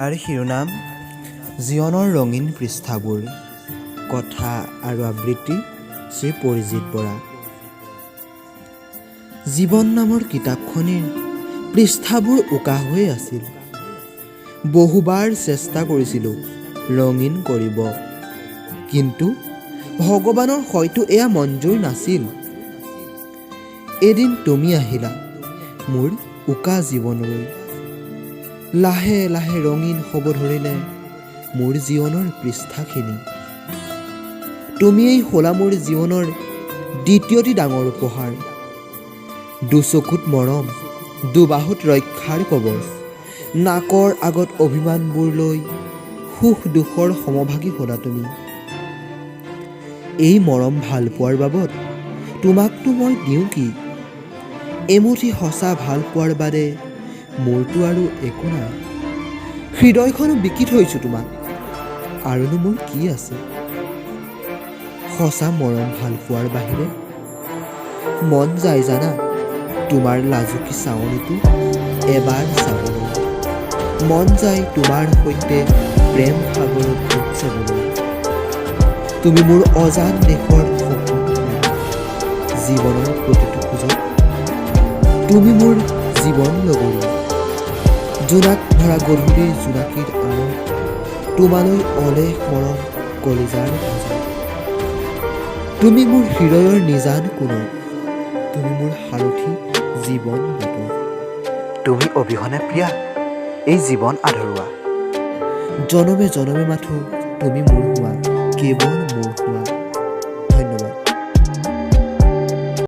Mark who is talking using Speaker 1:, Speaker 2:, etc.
Speaker 1: তাৰ শিৰোনাম জীৱনৰ ৰঙীন পৃষ্ঠাবোৰ, কথা আৰু আবৃত্তি শ্ৰী পৰিজিত বৰা। জীৱন নামৰ কিতাপখনিৰ পৃষ্ঠাবোৰ উকা হৈ আছিল। বহুবাৰ চেষ্টা কৰিছিলোঁ ৰঙীন কৰিব, কিন্তু ভগৱানৰ হয়তো এয়া মঞ্জুৰ নাছিল। এদিন তুমি আহিলা মোৰ উকা জীৱনলৈ। লাহে লাহে ৰঙীন হ'ব ধৰিলে মোৰ জীৱনৰ পৃষ্ঠাখিনি। তুমিয়েই হ'লা মোৰ জীৱনৰ দ্বিতীয়টি ডাঙৰ উপহাৰ। দুচকুত মৰম, দুবাহুত ৰক্ষাৰ কৱচ, নাকৰ আগত অভিমানবোৰ লৈ সুখ দুখৰ সমভাগী হ'লা তুমি। এই মৰম ভাল পোৱাৰ বাবদ তোমাকতো মই দিওঁ কি? এমুঠি সঁচা ভাল পোৱাৰ বাদে মোৰতো আৰু একো নাই। হৃদয়খনো বিকি থৈছোঁ তোমাক, আৰুনো মোৰ কি আছে? সঁচা মৰম ভাল পোৱাৰ বাহিৰে মন যায় জানা তোমাৰ লাজুকী চাৱনিটো এবাৰ চাবলৈ। মন যায় তোমাৰ সৈতে প্ৰেম সাগৰত ডুব যাবলৈ। তুমি মোৰ অজান দেশৰ সপোন, জীৱনৰ প্ৰতিটো খোজত তুমি মোৰ জীৱন লগৰী। জোনাক ভৰা গধূলিৰ জোনাকীৰ আঁৰত তোমালৈ অলেখ মৰম কলিজাৰ ভাজত। তুমি মোৰ হৃদয়ৰ নিজান কোণত, তুমি মোৰ সাৰথি জীৱন বাটত। তুমি অবিহনে প্ৰিয়া এই জীৱন আধৰুৱা। জনমে জনমে মাথো তুমি মোৰ হোৱা, কেৱল মোৰ হোৱা।